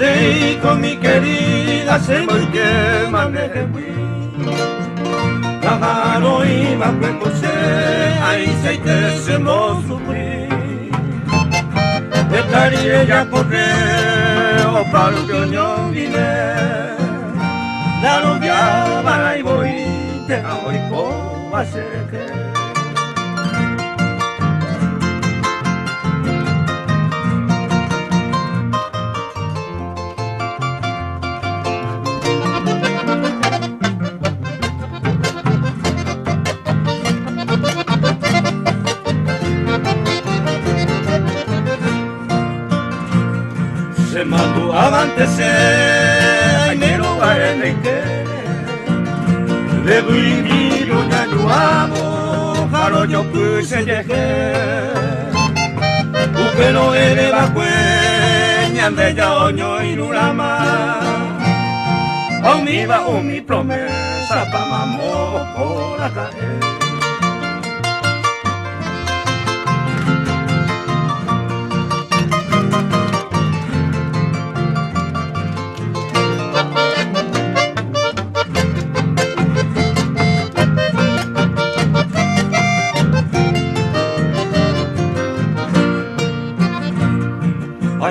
Te con mi querida se me quema de la mano y va a coser ahí se te se no sufrir estaría ya correo para que yo vine la novia para y voy te voy como hacer que se mandó avante se ay me lo va en que le voy ya yo amo jaro yo puse dejé pero eres la cueña de ya oño y nurama o mi promesa pa mamó por acá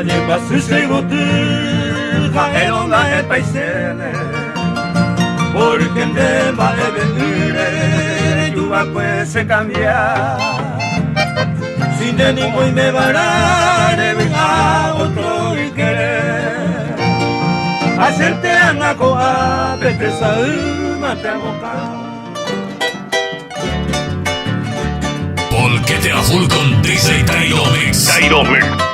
Allez, passe chez vous deux, elle on a un paisene, porque en dema de venir, tu va pues se cambia, sin de ningún me vará, de venga otro y querer, hacerte a coa, vete saúl, mate a boca. Polquete a full con DJ Tairo Mix. Tairo Mix.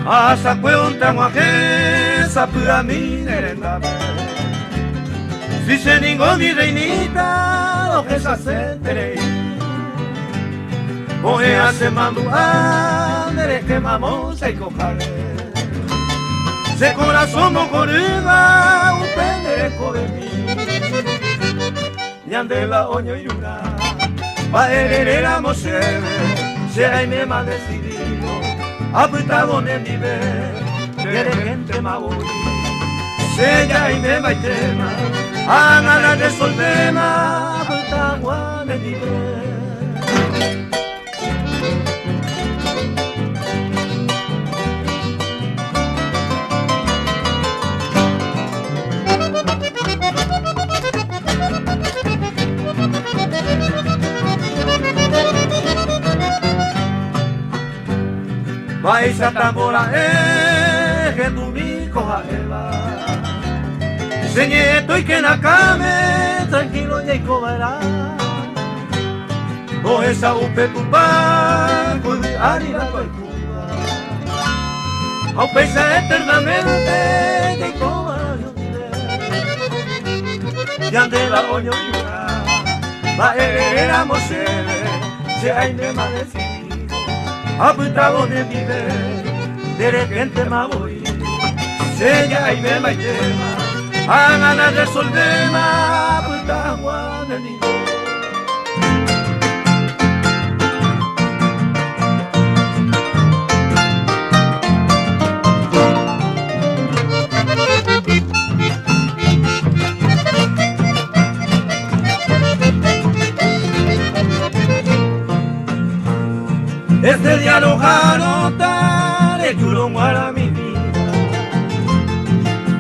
Asa cuenta muaje sapura mi nerenda si se ningo mi reinita lo que se hace terei oe hace mandu andere que mamos y cojare se corazón mocoruga un pendejo de mí yande la oño y una va herera moseve se hay me mal decidido apretado en el nivel de gente maori sella y me maitema a ganar de solvema apretado en el nivel vais a tambora que tu mi coja eva señeto y que na came tranquilo y comerá o esa upe tu pan con harina con cuba a pesa eternamente de coma yo diré y ande la oño y una va éramos se hay me malecido apretado de nivel, de repente me voy, sella y me maitema, a ganar de solvema, apretado de nivel. Este diálogo tare yuro para mi vida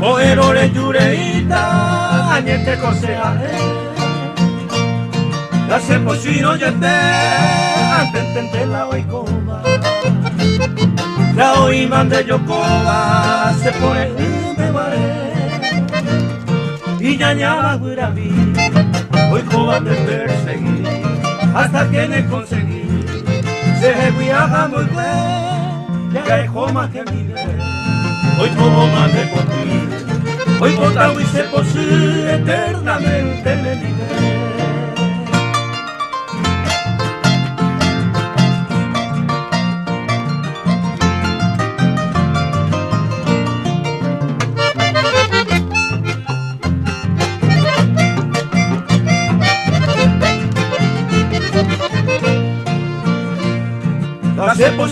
o errore yureita añete consejaré la se posino yete ante la oikoma la oiman de yokoba se pone me varé y ñañaba guiraví oikoba de perseguir hasta que me conseguí se viaja muy bien, ya es más que mi bien. Hoy como más de por ti, hoy por y se posee eternamente en el nivel.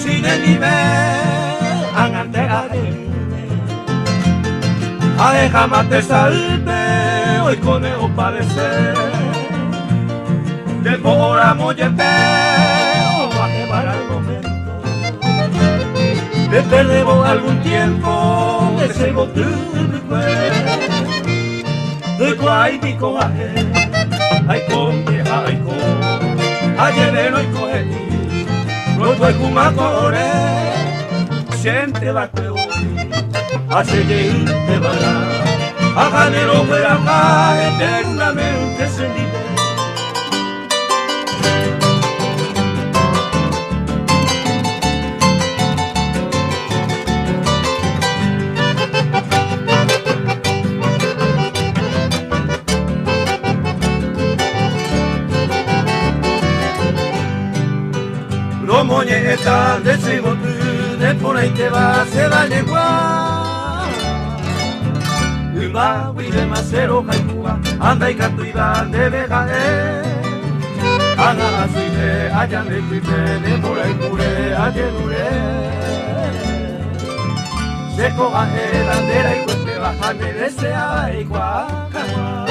Sine nive angante arene Ae jamate salte hoy conejo parecer Del pora mollete o baje para el momento De perdemos algún tiempo de ese botín de cuerpo De cuay pico aje Ay con vieja ay con Aye veno y coge Roto hay kumakore, siente va que hoy, hace llegar te vará, a ganero por acá eternamente se libera. Moñeta de chivotu, de por ahí te va, se va a llevar. Uma, huile, macero, jaipua, anda y canto y van de vejae. Ana, suite, allá me cuite, de por ahí cure, allá dure. Se coja el bandera y cuente, bajame de ese ay, guacagua.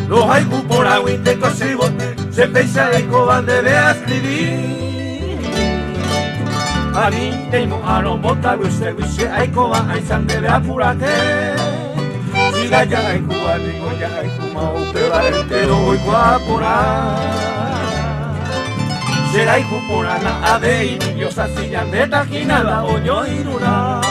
Los haiku por agua y te cosibote, se pensa de coban debe escribir. A mí te imo a no bota, wise, hay coban, hay san debe apurate. Si la ya hay cuba, digo ya hay kuma, pero al entero voy guapora. Será hijo por ana, ave y niños así ya de tajina, la oño y dura.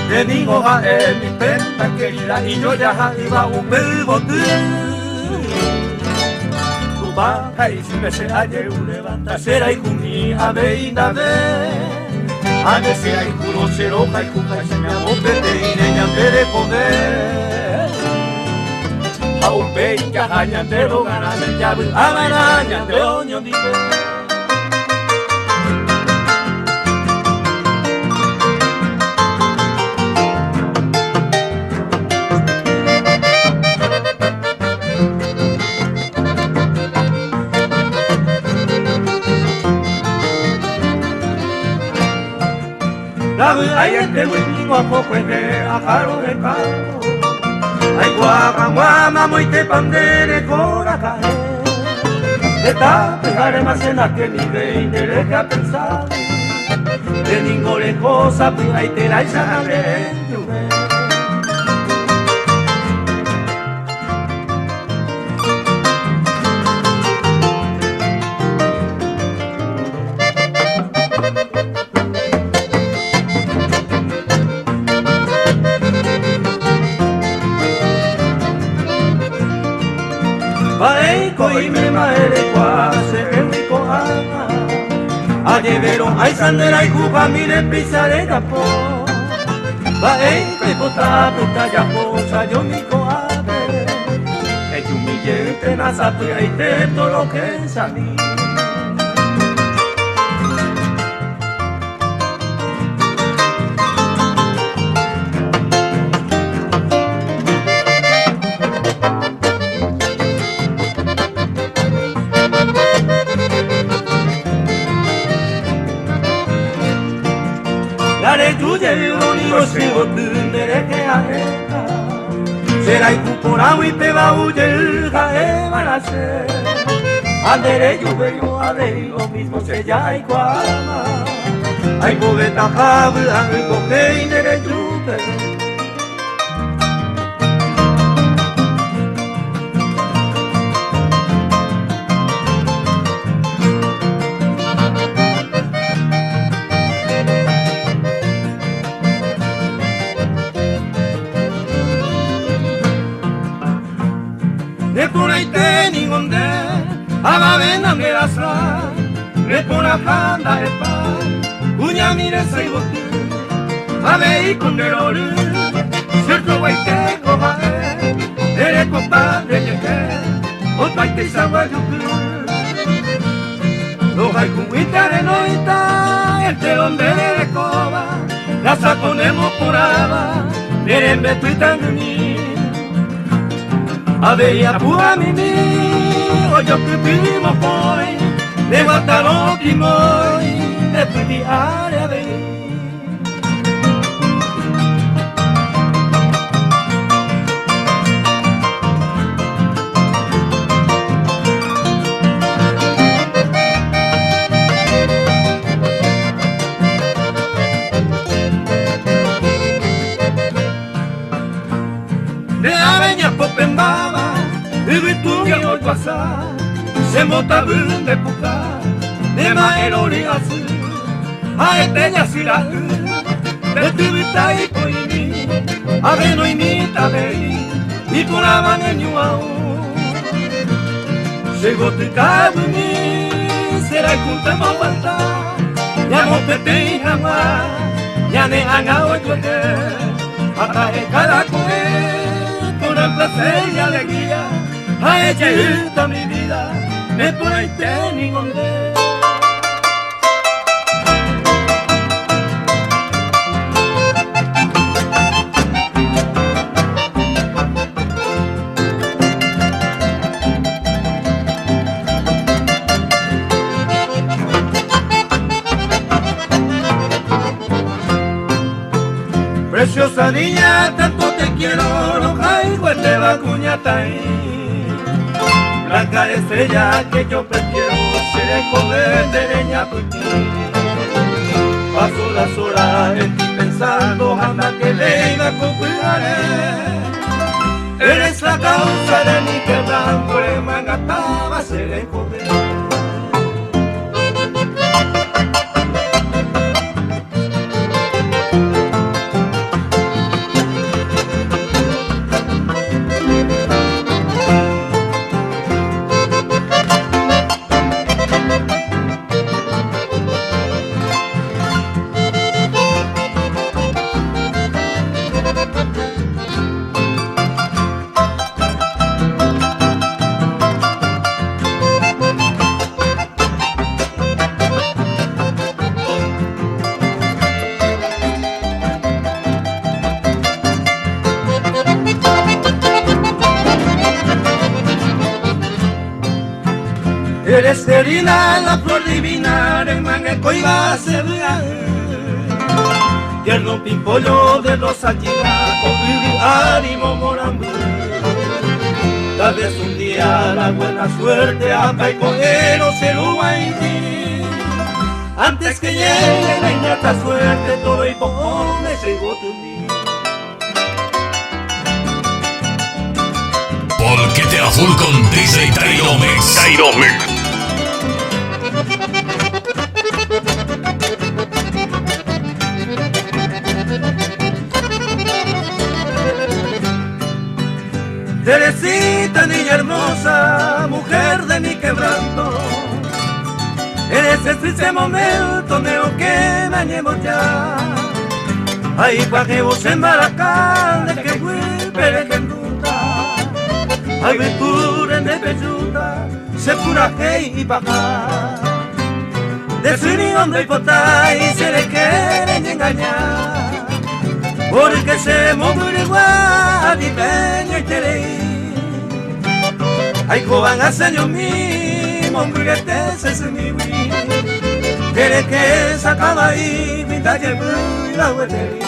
Le digo a él, mi perra querida, y yo ya iba un bebote. Tu baja y si me se ayer un levanta, será y juni a veina ve. A ver si hay culo, se roja y cuca, se me amopete y leña de poder. A un peña, jaña, te lo ganan el llave, a la araña, de oño, dice. Ay, este muy a poco es que a jaro de carro. Ay, guama, muy te pandere cora cae. De tapejare más en la que ni ve y te deja pensar. De ninguna cosa, pues ahí te la hizo y me maere cuase en mi coana Aye vero ay sandera y juga mire pisare capo Bae que bota puta ya posa yo mi coave Que tu millete na sapia y te todo lo que salí Será incorporado y te va a huir jae marase Andere yo ade lo mismo se ya y cuama Ay poeta habla y coge y nere yupe pura ite ningonde ababena merasa ne pura handa epa uña mire seibotu abe ikonderoru cierto guaite kohae ere copa de yeke otaite isawa yuku lo haiku itare no ita este hombre de coba la saconemos por aba nerembe tuitanguni aveia pura mimi oyo kupimo poi ne wataro kimoi ne pudi are ave Popembaba, ibitunge olpasa, se motabun de puka, de maerori asu, aeteña sirahu, de tubitai koimi, abe no imita bei, y kuraba ne nyuao. Llegó tu kabuni, será junta mawanta, ya no pete jamás, ya ne anga oikote, atae cada koe. Con placer y alegría a ella irta mi vida me pone ningonde preciosa niña, tanto te quiero, no caigo en te vacuñatai. Blanca estrella que yo prefiero, seré joven de leña por ti. Paso las horas en ti pensando, anda que le iba a cuidaré. Eres la causa de mi quebranto, en mangataba seré joven. Eres serina, la flor divina, en mangueco y base tierno pimpollo de los alchinas, con ánimo morambú. Tal vez un día la buena suerte acá y cogero Ceruaití. Antes que llegue la innata suerte, todo y poco me llegó tu día. Volquete a full con DJ Tairo Mix. Tairo Mix. Teresita, niña hermosa, mujer de mi quebranto, en ese triste momento neo que me animo ya. Ahí pa' que vos embaracar de que fui perejenduta, ay ventura en de pelluta, se pura que y papá. De su unión de potá y se le quieren engañar, porque se movió igual y peño y tereí. Ay, joven hace yo mismo, murete se se mi wi. Quiere que sacaba ahí, mi talle y la huetería.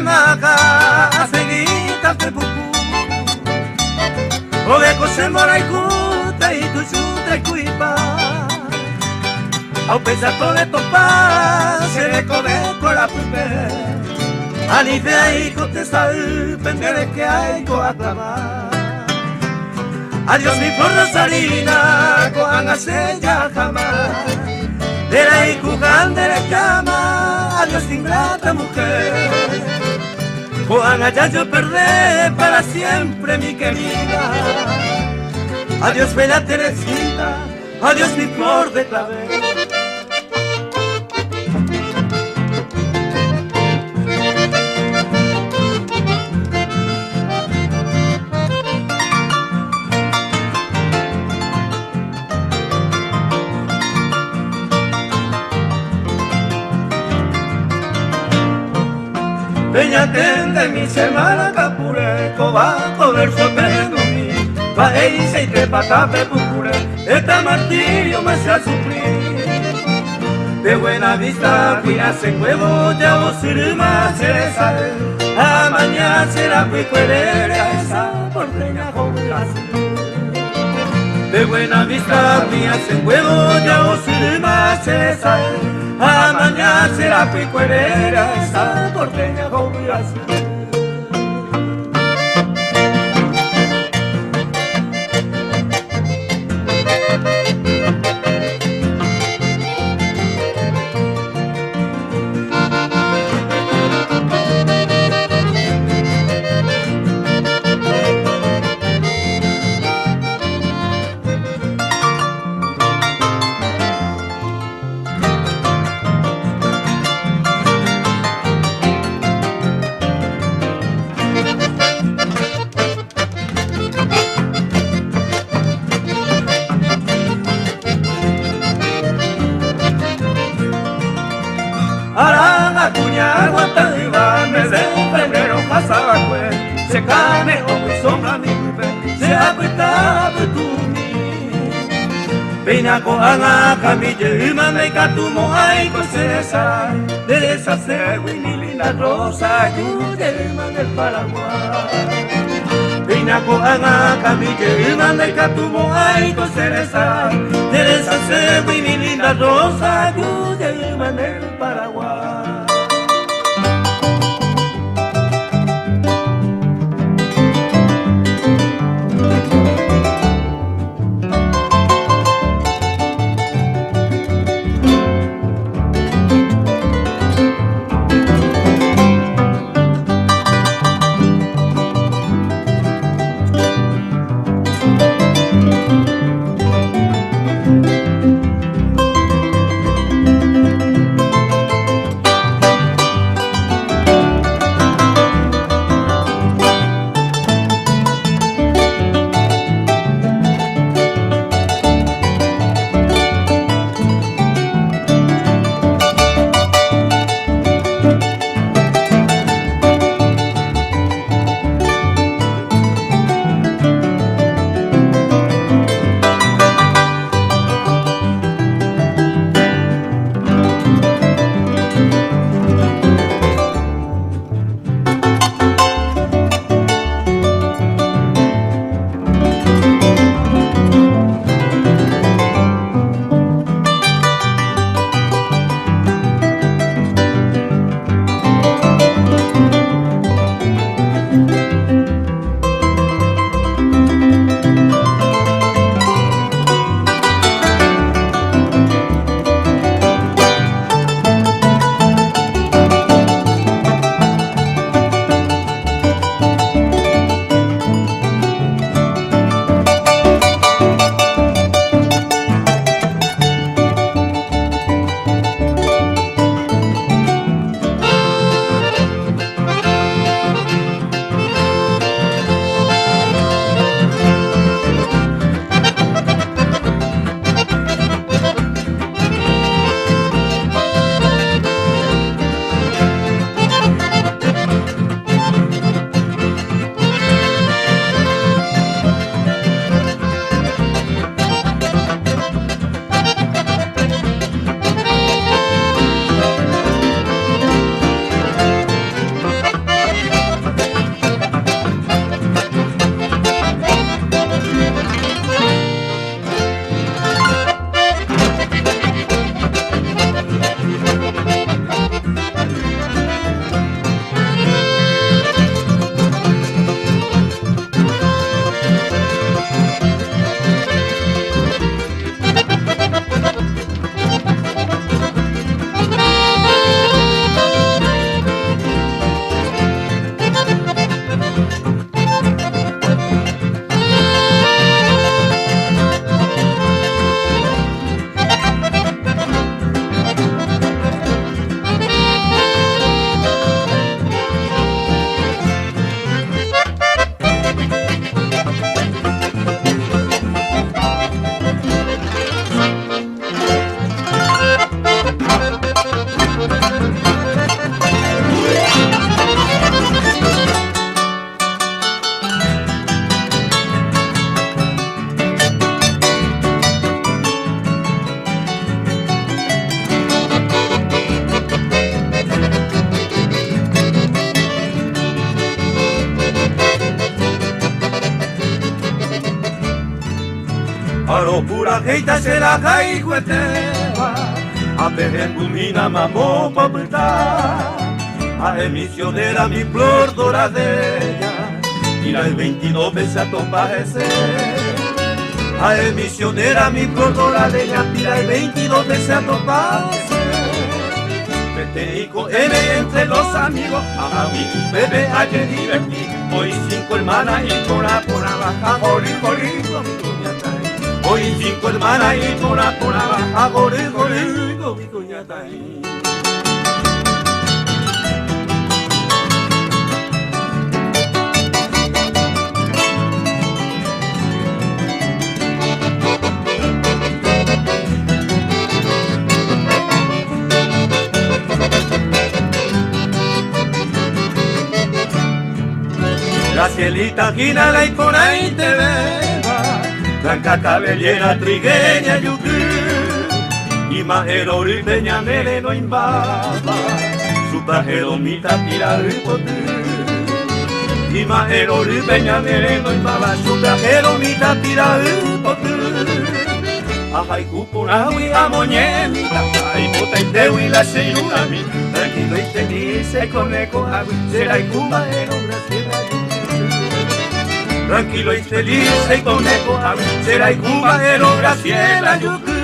maga seguita te pupu Oge kose moraikuta y tu chuta kuipa Au pesato de topa se le code con la pupe Ani de ahí te sal pende que hay co aclamar Adiós mi flor rosarina coan ya jamás De la ikugan de la cama Adiós ingrata mujer Coan allá yo perdé para siempre mi querida Adiós bella Teresita Adiós mi flor de clavel Peña tende mi semana capure, cobaco verso perdumi, va e se te patape pucure, esta martirio me hace sufrir. De buena vista, cuidas en huevo, ya vos irma cereza, a mañana será picuerera, esa porteña joven. De buena vista, cuidas en huevo, ya vos irma cereza, a mañana será picuerera, esa porteña joven. Aranga cuña aguanta iba mes de febrero pasaba pues se cane o mi sombra mi pe se apuesta tu mi Pina ko anga camille mame katumo ai ko cereza de esa se winili la rosa yude man el Paraguay Pina ko anga camille mame katumo ai ko cereza de esa se winili la rosa yude man el Paraguay Aro pura heita se la kai cueteva, a perengumina mamó paputa, a emisionera mi flor doradera, y la el 22 veces a topaje a emisionera mi flor doradera, y la el 22 veces a topaje. Festeico entre los amigos, a mi bebé ayer divertí, hoy 5 hermanas y por abajo, jolí, jolí, con mi cuñata. Hoy 5 hermanas y por abajo, jolí, jolí, con mi cuñata. Gracielita Gina la y por ahí te beba, blanca cabellera trigueña yucú, y majero ribeña nere no imbaba, su pajero mita tira ripotú, y majero ribeña nere no imbaba, su pajero mita tira ripotú. Ajay cupunawi amoñemita, ay puta y tewi la seyunami, tranquilo y feliz se coneco agui, será y cumajero graciela. Tranquilo y feliz y conejo, será y cumajero Graciela Yucú.